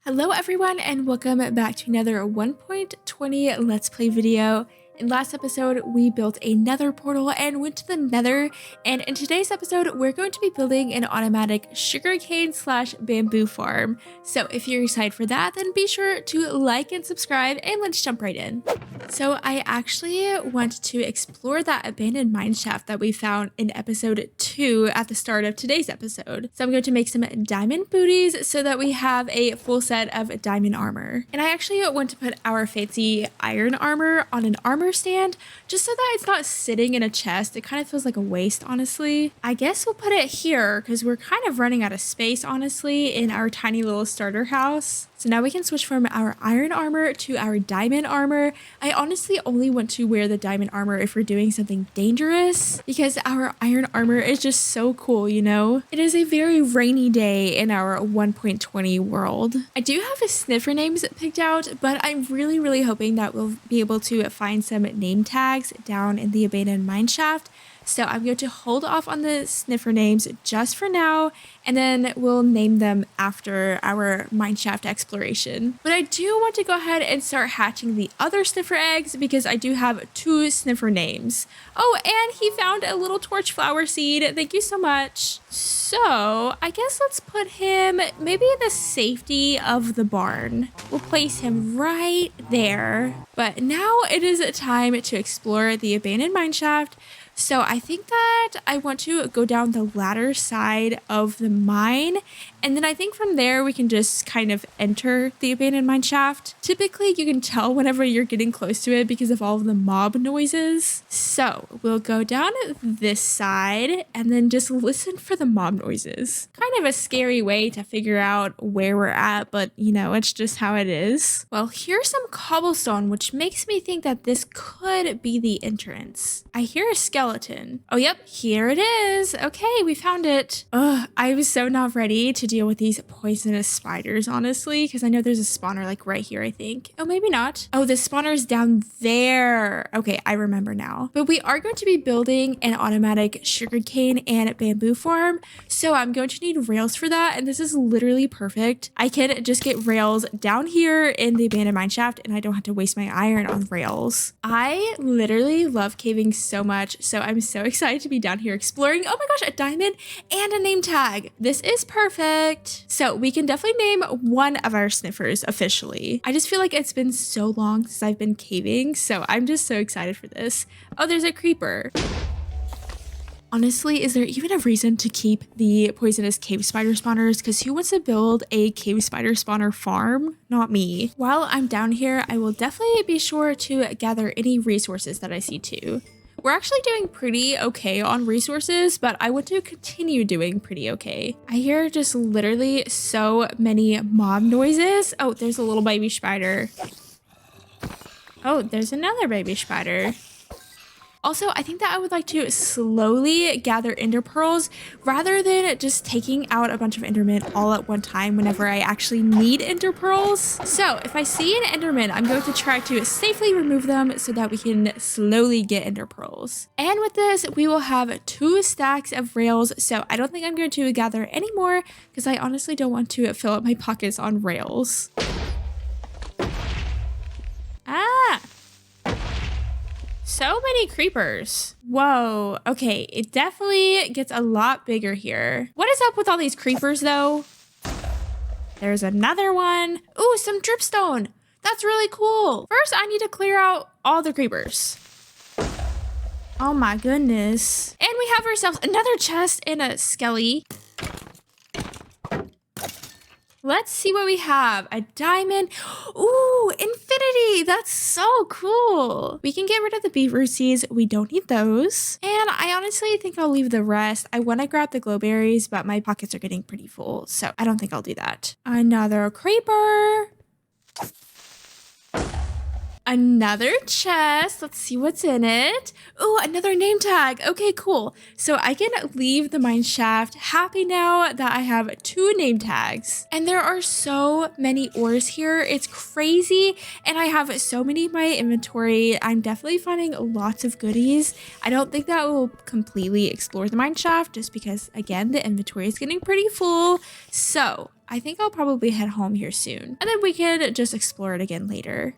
Hello everyone and welcome back to another 1.20 Let's Play video. In last episode, we built a nether portal and went to the nether, and in today's episode, we're going to be building an automatic sugarcane / bamboo farm. So if you're excited for that, then be sure to like and subscribe, and let's jump right in. So I actually want to explore that abandoned mineshaft that we found in episode 2 at the start of today's episode. So I'm going to make some diamond booties so that we have a full set of diamond armor. And I actually want to put our fancy iron armor on an armor stand just so that it's not sitting in a chest. It kind of feels like a waste, honestly. I guess we'll put it here because we're kind of running out of space, honestly, in our tiny little starter house. So now we can switch from our iron armor to our diamond armor. I honestly only want to wear the diamond armor if we're doing something dangerous because our iron armor is just so cool, you know? It is a very rainy day in our 1.20 world. I do have a sniffer names picked out, but I'm really hoping that we'll be able to find some name tags down in the abandoned mineshaft. So I'm going to hold off on the sniffer names just for now, and then we'll name them after our mineshaft exploration. But I do want to go ahead and start hatching the other sniffer eggs because I do have 2 sniffer names. Oh, and he found a little torch flower seed. Thank you so much. So I guess let's put him maybe in the safety of the barn. We'll place him right there. But now it is time to explore the abandoned mineshaft. So I think that I want to go down the ladder side of the mine, and then I think from there we can just kind of enter the abandoned mine shaft. Typically you can tell whenever you're getting close to it because of all of the mob noises. So we'll go down this side and then just listen for the mob noises. Kind of a scary way to figure out where we're at, but you know, it's just how it is. Well, here's some cobblestone, which makes me think that this could be the entrance. I hear a skeleton. Oh, yep, here it is. Okay, we found it. Ugh, I was so not ready to deal with these poisonous spiders, honestly, because I know there's a spawner like right here, I think. Oh, maybe not. Oh, the spawner is down there. Okay, I remember now. But we are going to be building an automatic sugarcane and bamboo farm, so I'm going to need rails for that, and this is literally perfect. I can just get rails down here in the abandoned mineshaft, and I don't have to waste my iron on rails. I literally love caving so much, so I'm so excited to be down here exploring. Oh my gosh, a diamond and a name tag. This is perfect. So we can definitely name one of our sniffers officially. I just feel like it's been so long since I've been caving, so I'm just so excited for this. Oh, there's a creeper. Honestly, is there even a reason to keep the poisonous cave spider spawners? Because who wants to build a cave spider spawner farm? Not me. While I'm down here, I will definitely be sure to gather any resources that I see too. We're actually doing pretty okay on resources, but I want to continue doing pretty okay. I hear just literally so many mob noises. Oh, there's a little baby spider. Oh, there's another baby spider. Also, I think that I would like to slowly gather ender pearls rather than just taking out a bunch of endermen all at one time whenever I actually need ender pearls. So if I see an enderman, I'm going to try to safely remove them so that we can slowly get ender pearls. And with this, we will have 2 stacks of rails. So I don't think I'm going to gather any more because I honestly don't want to fill up my pockets on rails. Ah! So many creepers. Whoa. Okay, it definitely gets a lot bigger here. What is up with all these creepers though? There's another one. Ooh, some dripstone. That's really cool. First, I need to clear out all the creepers. Oh my goodness. And we have ourselves another chest and a skelly. Let's see what we have. A diamond. Ooh, infinity. That's so cool. We can get rid of the beetroot seeds. We don't need those. And I honestly think I'll leave the rest. I want to grab the glowberries, but my pockets are getting pretty full, so I don't think I'll do that. Another creeper. Another chest. Let's see what's in it. Oh, another name tag. Okay, cool. So I can leave the mine shaft happy now that I have 2 name tags. And there are so many ores here. It's crazy. And I have so many in my inventory. I'm definitely finding lots of goodies. I don't think that will completely explore the mine shaft just because, again, the inventory is getting pretty full. So I think I'll probably head home here soon. And then we can just explore it again later.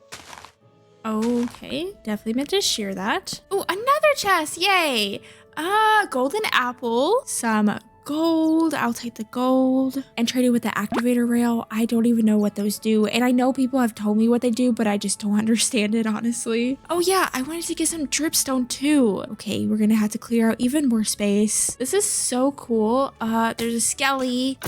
Okay, definitely meant to share that. Oh, another chest, yay! Golden apple, some gold, I'll take the gold, and trade it with the activator rail. I don't even know what those do, and I know people have told me what they do, but I just don't understand it, honestly. Oh yeah, I wanted to get some dripstone too. Okay, we're gonna have to clear out even more space. This is so cool. There's a skelly.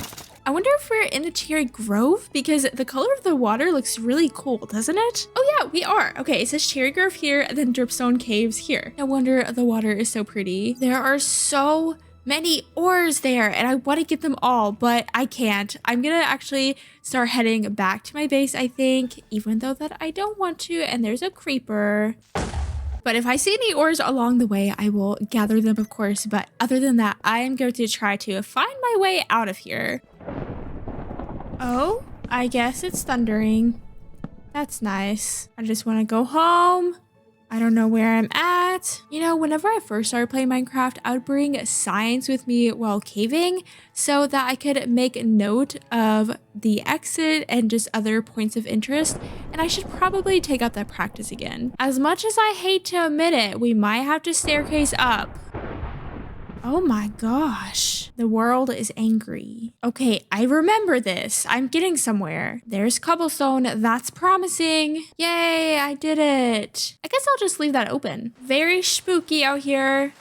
I wonder if we're in the cherry grove because the color of the water looks really cool, doesn't it? Oh yeah, we are. Okay, it says cherry grove here and then dripstone caves here. No wonder the water is so pretty. There are so many ores there and I want to get them all, but I can't. I'm gonna actually start heading back to my base, I think, even though that I don't want to. And there's a creeper. But if I see any ores along the way, I will gather them, of course. But other than that, I am going to try to find my way out of here. Oh, I guess it's thundering. That's nice. I just want to go home. I don't know where I'm at. You know, whenever I first started playing Minecraft, I would bring signs with me while caving so that I could make a note of the exit and just other points of interest. And I should probably take up that practice again. As much as I hate to admit it, we might have to staircase up. Oh my gosh, the world is angry. Okay, I remember this. I'm getting somewhere. There's cobblestone. That's promising. Yay, I did it. I guess I'll just leave that open. Very spooky out here.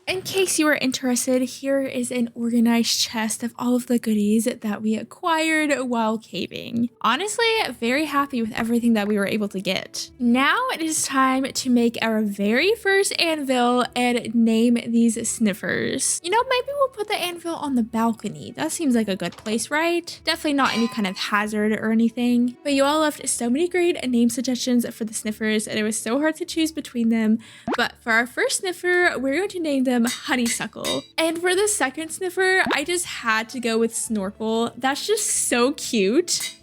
In case you are interested, here is an organized chest of all of the goodies that we acquired while caving. Honestly, very happy with everything that we were able to get. Now it is time to make our very first anvil and name these sniffers. You know, maybe we'll put the anvil on the balcony. That seems like a good place, right? Definitely not any kind of hazard or anything. But you all left so many great name suggestions for the sniffers and it was so hard to choose between them. But for our first sniffer, we're going to name them Honeysuckle. And for the second sniffer, I just had to go with Snorkel. That's just so cute.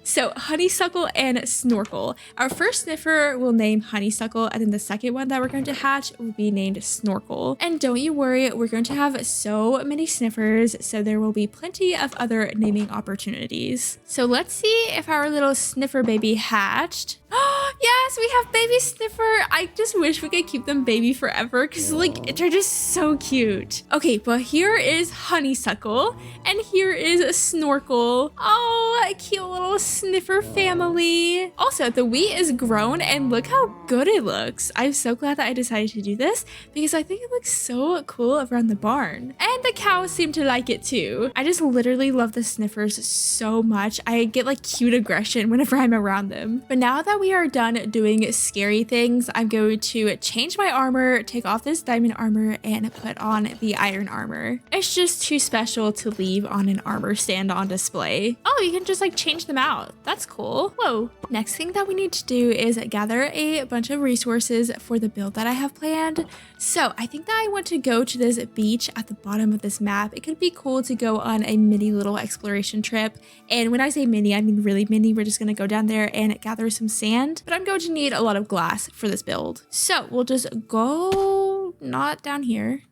So Honeysuckle and Snorkel. Our first sniffer will name Honeysuckle, and then the second one that we're going to hatch will be named Snorkel. And don't you worry, we're going to have so many sniffers, so there will be plenty of other naming opportunities. So let's see if our little sniffer baby hatched. Oh, yes, we have baby sniffer. I just wish we could keep them baby forever because like they're just so cute. Okay, but here is Honeysuckle and here is a Snorkel. Oh, a cute little sniffer family. Also, the wheat is grown and look how good it looks. I'm so glad that I decided to do this because I think it looks so cool around the barn. And the cows seem to like it too. I just literally love the sniffers so much. I get like cute aggression whenever I'm around them. But now that we are done doing scary things, I'm going to change my armor, take off this diamond armor, and put on the iron armor. It's just too special to leave on an armor stand on display. Oh, you can just like change them out. That's cool. Whoa. Next thing that we need to do is gather a bunch of resources for the build that I have planned. So I think that I want to go to this beach at the bottom of this map. It could be cool to go on a mini little exploration trip. And when I say mini, I mean really mini. We're just going to go down there and gather some sand, but I'm going to need a lot of glass for this build. So we'll just go not down here.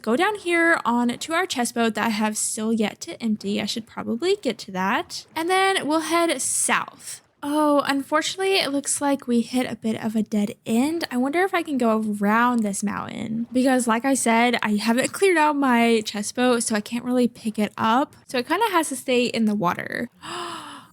Go down here on to our chest boat that I have still yet to empty. I should probably get to that. And then we'll head south. Oh, unfortunately, it looks like we hit a bit of a dead end. I wonder if I can go around this mountain because like I said, I haven't cleared out my chest boat, so I can't really pick it up. So it kind of has to stay in the water.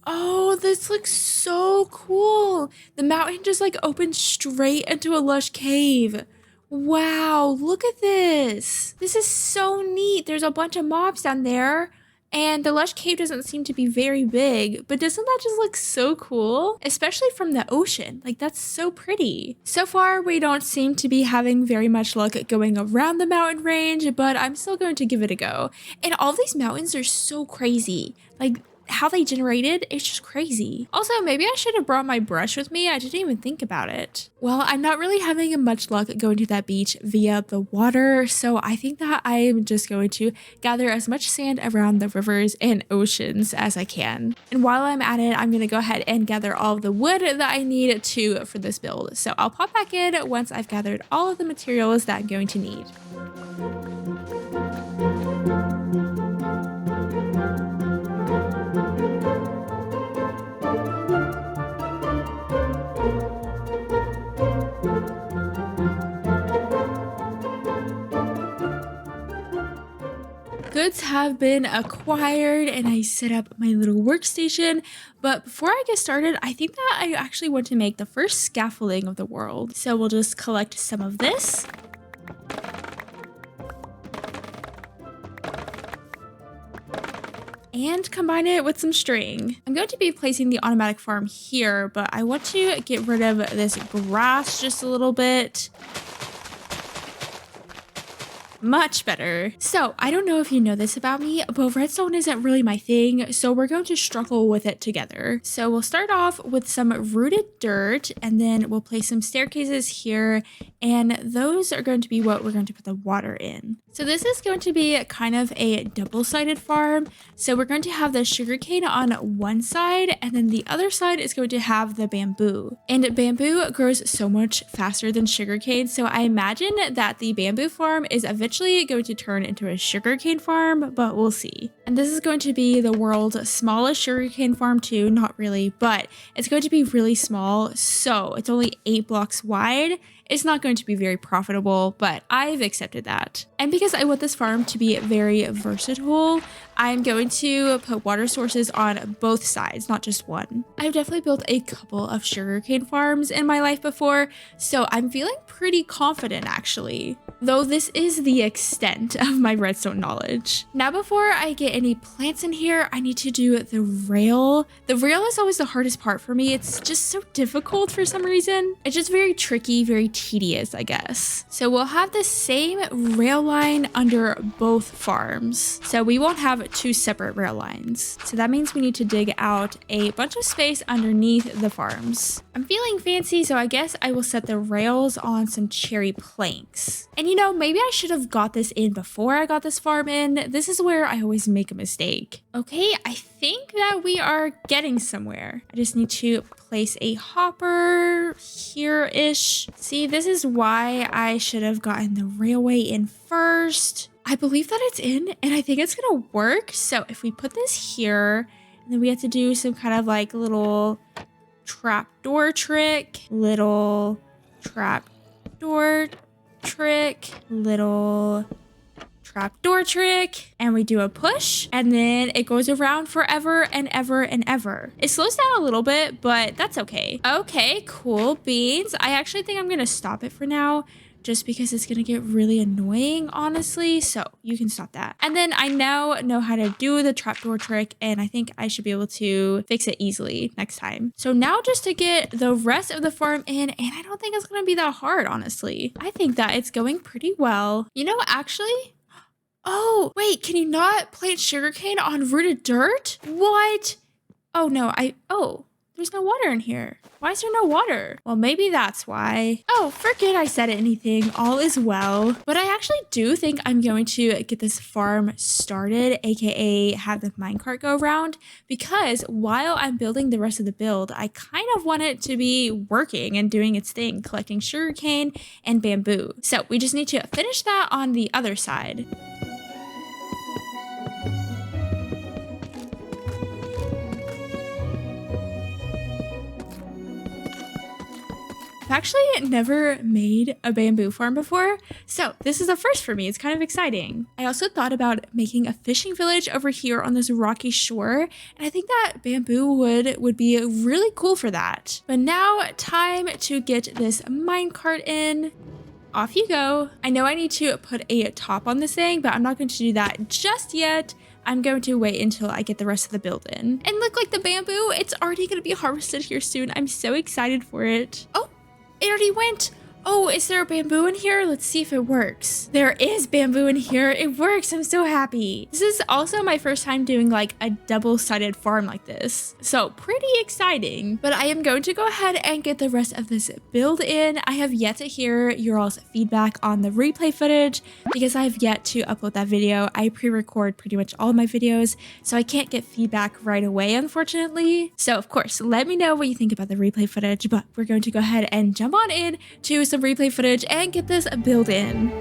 Oh, this looks so cool. The mountain just like opens straight into a lush cave. Wow, look at this. This is so neat. There's a bunch of mobs down there. And the lush cave doesn't seem to be very big, but doesn't that just look so cool? Especially from the ocean, like that's so pretty. So far, we don't seem to be having very much luck going around the mountain range, but I'm still going to give it a go. And all these mountains are so crazy. Like how they generated, it's just crazy. Also, maybe I should have brought my brush with me. I didn't even think about it. Well, I'm not really having much luck going to that beach via the water, so I think that I'm just going to gather as much sand around the rivers and oceans as I can. And while I'm at it, I'm gonna go ahead and gather all of the wood that I need to for this build. So I'll pop back in once I've gathered all of the materials that I'm going to need. goods have been acquired and I set up my little workstation. But before I get started, I think that I actually want to make the first scaffolding of the world. So we'll just collect some of this. And combine it with some string. I'm going to be placing the automatic farm here, but I want to get rid of this grass just a little bit. Much better. So I don't know if you know this about me, but redstone isn't really my thing, so we're going to struggle with it together. So we'll start off with some rooted dirt, and then we'll place some staircases here, and those are going to be what we're going to put the water in. So this is going to be kind of a double-sided farm. So we're going to have the sugarcane on one side, and then the other side is going to have the bamboo. And bamboo grows so much faster than sugarcane, so I imagine that the bamboo farm is eventually going to turn into a sugarcane farm, but we'll see. And this is going to be the world's smallest sugarcane farm too, not really, but it's going to be really small, so it's only 8 blocks wide. It's not going to be very profitable, but I've accepted that. And because I want this farm to be very versatile, I'm going to put water sources on both sides, not just one. I've definitely built a couple of sugarcane farms in my life before, so I'm feeling pretty confident actually. Though this is the extent of my redstone knowledge. Now before I get any plants in here, I need to do the rail. The rail is always the hardest part for me. It's just so difficult for some reason. It's just very tricky, very tedious, I guess. So we'll have the same rail line under both farms. So we won't have 2 separate rail lines. So that means we need to dig out a bunch of space underneath the farms. I'm feeling fancy, so I guess I will set the rails on some cherry planks. And you know, maybe I should have got this in before I got this farm in. This is where I always make a mistake. Okay, I think that we are getting somewhere. I just need to place a hopper here-ish. See, this is why I should have gotten the railway in first. I believe that it's in, and I think it's gonna work. So if we put this here, and then we have to do some kind of like little trapdoor trick, little trapdoor trick, little trapdoor trick, and we do a push, and then it goes around forever and ever and ever. It slows down a little bit, but that's okay. Okay, cool beans. I actually think I'm gonna stop it for now, just because it's gonna get really annoying, honestly. So you can stop that. And then I now know how to do the trapdoor trick, and I think I should be able to fix it easily next time. So now just to get the rest of the farm in, and I don't think it's gonna be that hard, honestly. I think that it's going pretty well. You know, actually, oh, wait, can you not plant sugarcane on rooted dirt? What? Oh no, there's no water in here. Why is there no water? Well, maybe that's why. Oh, forget I said anything. All is well. But I actually do think I'm going to get this farm started, aka have the minecart go around, because while I'm building the rest of the build, I kind of want it to be working and doing its thing, collecting sugarcane and bamboo. So we just need to finish that on the other side. I've actually never made a bamboo farm before, so this is a first for me. It's kind of exciting. I also thought about making a fishing village over here on this rocky shore, and I think that bamboo would be really cool for that. But now, time to get this minecart in. Off you go. I know I need to put a top on this thing, but I'm not going to do that just yet. I'm going to wait until I get the rest of the build in. And look, like the bamboo, it's already going to be harvested here soon. I'm so excited for it. Oh, it already went. Oh, is there a bamboo in here? Let's see if it works. There is bamboo in here. It works. I'm so happy. This is also my first time doing like a double-sided farm like this. So pretty exciting. But I am going to go ahead and get the rest of this build in. I have yet to hear your all's feedback on the replay footage because I have yet to upload that video. I pre-record pretty much all of my videos, so I can't get feedback right away, unfortunately. So of course, let me know what you think about the replay footage, but we're going to go ahead and jump on in to some replay footage and get this build in.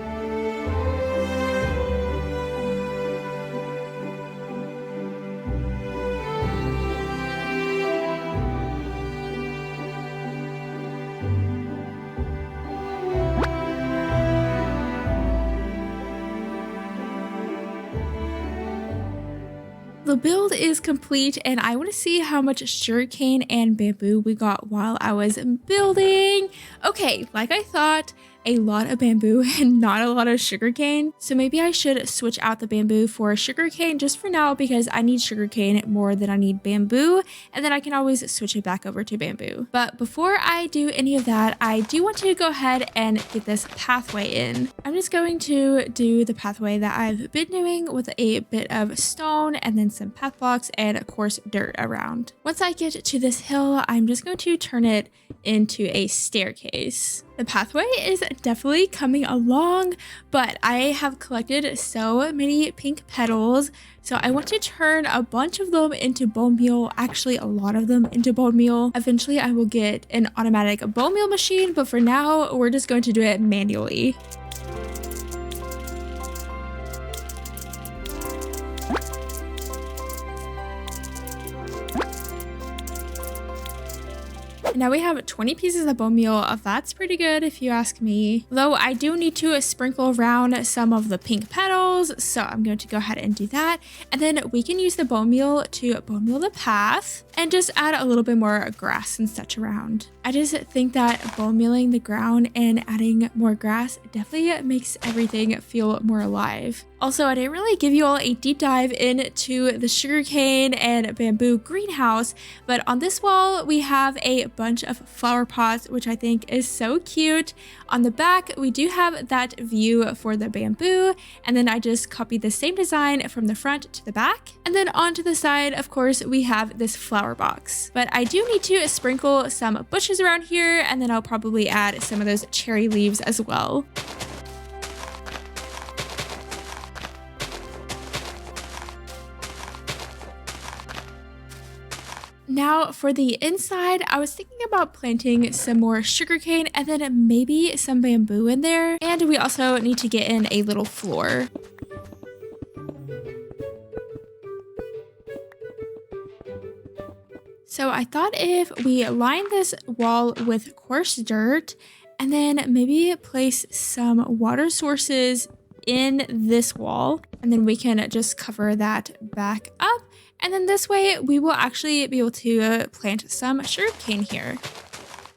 The build is complete and I want to see how much sugarcane and bamboo we got while I was building. Okay, like I thought, a lot of bamboo and not a lot of sugarcane. So maybe I should switch out the bamboo for sugarcane just for now because I need sugarcane more than I need bamboo, and then I can always switch it back over to bamboo. But before I do any of that, I do want to go ahead and get this pathway in. I'm just going to do the pathway that I've been doing with a bit of stone and then some path blocks and of course dirt around. Once I get to this hill, I'm just going to turn it into a staircase. The pathway is definitely coming along, but I have collected so many pink petals, so I want to turn a bunch of them into bone meal, actually a lot of them into bone meal. Eventually I will get an automatic bone meal machine, but for now we're just going to do it manually. Now we have 20 pieces of bone meal. That's pretty good if you ask me. Though I do need to sprinkle around some of the pink petals, so I'm going to go ahead and do that. And then we can use the bone meal to bone meal the path and just add a little bit more grass and such around. I just think that bone mealing the ground and adding more grass definitely makes everything feel more alive. Also, I didn't really give you all a deep dive into the sugarcane and bamboo greenhouse, but on this wall we have a bunch of flower pots, which I think is so cute. On the back, we do have that view for the bamboo, and then I just copied the same design from the front to the back. And then onto the side, of course, we have this flower box. But I do need to sprinkle some bushes around here, and then I'll probably add some of those cherry leaves as well. Now for the inside, I was thinking about planting some more sugarcane and then maybe some bamboo in there. And we also need to get in a little floor. So I thought if we line this wall with coarse dirt and then maybe place some water sources in this wall, and then we can just cover that back up. And then this way we will actually be able to plant some sugarcane here.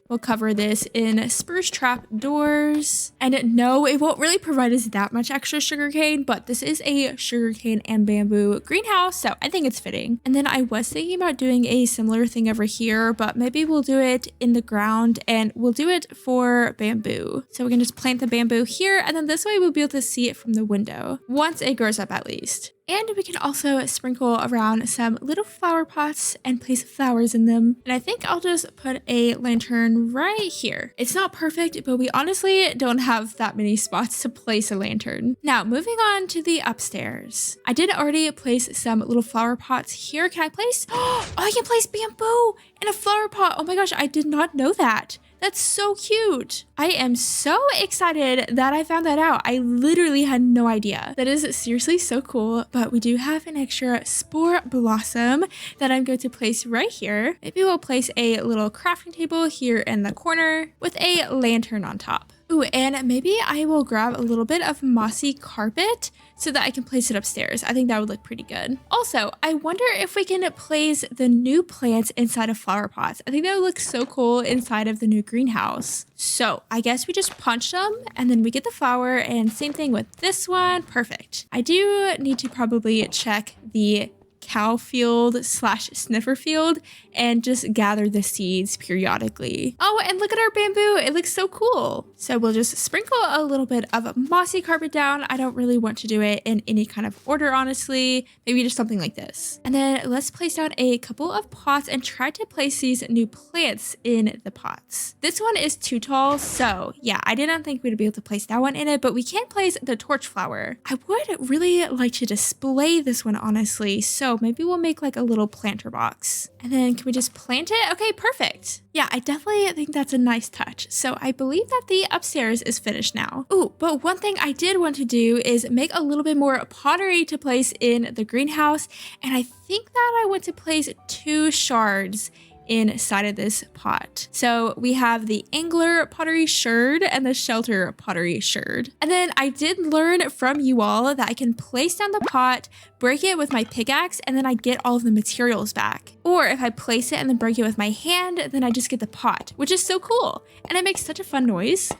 We'll cover this in spruce trap doors. And no, it won't really provide us that much extra sugarcane, but this is a sugarcane and bamboo greenhouse, so I think it's fitting. And then I was thinking about doing a similar thing over here, but maybe we'll do it in the ground and we'll do it for bamboo. So we can just plant the bamboo here, and then this way we'll be able to see it from the window, once it grows up at least. And we can also sprinkle around some little flower pots and place flowers in them. And I think I'll just put a lantern right here. It's not perfect, but we honestly don't have that many spots to place a lantern. Now, moving on to the upstairs. I did already place some little flower pots here. Can I place? Oh, I can place bamboo in a flower pot. Oh my gosh, I did not know that. That's so cute. I am so excited that I found that out. I literally had no idea. That is seriously so cool. But we do have an extra spore blossom that I'm going to place right here. Maybe we'll place a little crafting table here in the corner with a lantern on top. Ooh, and maybe I will grab a little bit of mossy carpet so that I can place it upstairs. I think that would look pretty good. Also, I wonder if we can place the new plants inside of flower pots. I think that would look so cool inside of the new greenhouse. So I guess we just punch them and then we get the flower, and same thing with this one. Perfect. I do need to probably check the cow field / sniffer field and just gather the seeds periodically. Oh, and look at our bamboo. It looks so cool. So we'll just sprinkle a little bit of mossy carpet down. I don't really want to do it in any kind of order, honestly. Maybe just something like this. And then let's place down a couple of pots and try to place these new plants in the pots. This one is too tall, so yeah, I did not think we'd be able to place that one in it, but we can place the torch flower. I would really like to display this one, honestly, so maybe we'll make like a little planter box. And then can we just plant it? Okay, perfect. Yeah, I definitely think that's a nice touch. So I believe that the upstairs is finished now. Ooh, but one thing I did want to do is make a little bit more pottery to place in the greenhouse. And I think that I want to place 2 shards inside of this pot. So we have the angler pottery sherd and the shelter pottery sherd. And then I did learn from you all that I can place down the pot, break it with my pickaxe, and then I get all of the materials back. Or if I place it and then break it with my hand, then I just get the pot, which is so cool. And it makes such a fun noise.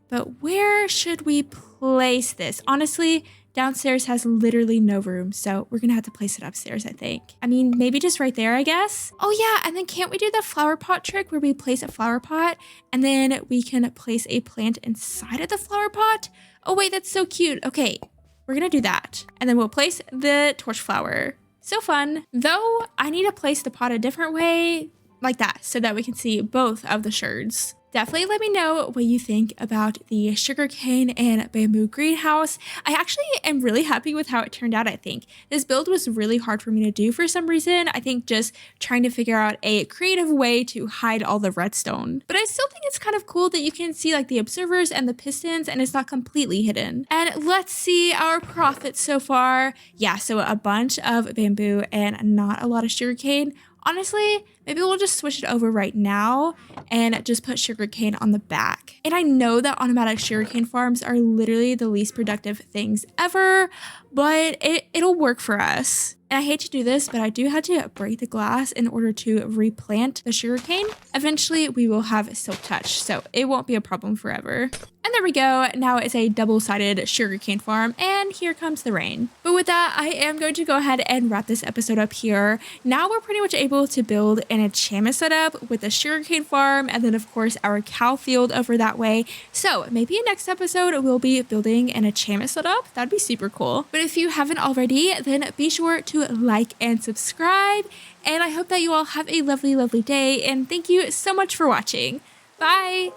But where should we place this? Honestly, downstairs has literally no room, so we're gonna have to place it upstairs, I think. I mean, maybe just right there, I guess. Oh yeah, and then can't we do the flower pot trick where we place a flower pot and then we can place a plant inside of the flower pot? Oh wait, that's so cute. Okay, we're gonna do that. And then we'll place the torch flower. So fun. Though, I need to place the pot a different way, like that, so that we can see both of the sherds. Definitely let me know what you think about the sugarcane and bamboo greenhouse. I actually am really happy with how it turned out, I think. This build was really hard for me to do for some reason. I think just trying to figure out a creative way to hide all the redstone. But I still think it's kind of cool that you can see like the observers and the pistons and it's not completely hidden. And let's see our profits so far. Yeah, so a bunch of bamboo and not a lot of sugarcane. Honestly, maybe we'll just switch it over right now and just put sugarcane on the back. And I know that automatic sugarcane farms are literally the least productive things ever, but it'll work for us. And I hate to do this, but I do have to break the glass in order to replant the sugarcane. Eventually, we will have silk touch, so it won't be a problem forever. And there we go. Now it's a double-sided sugarcane farm, and here comes the rain. But with that, I am going to go ahead and wrap this episode up here. Now we're pretty much able to build an enchantment setup with the sugarcane farm, and then of course our cow field over that way. So maybe in next episode, we'll be building an enchantment setup. That'd be super cool. But if you haven't already, then be sure to like and subscribe. And I hope that you all have a lovely, lovely day. And thank you so much for watching. Bye.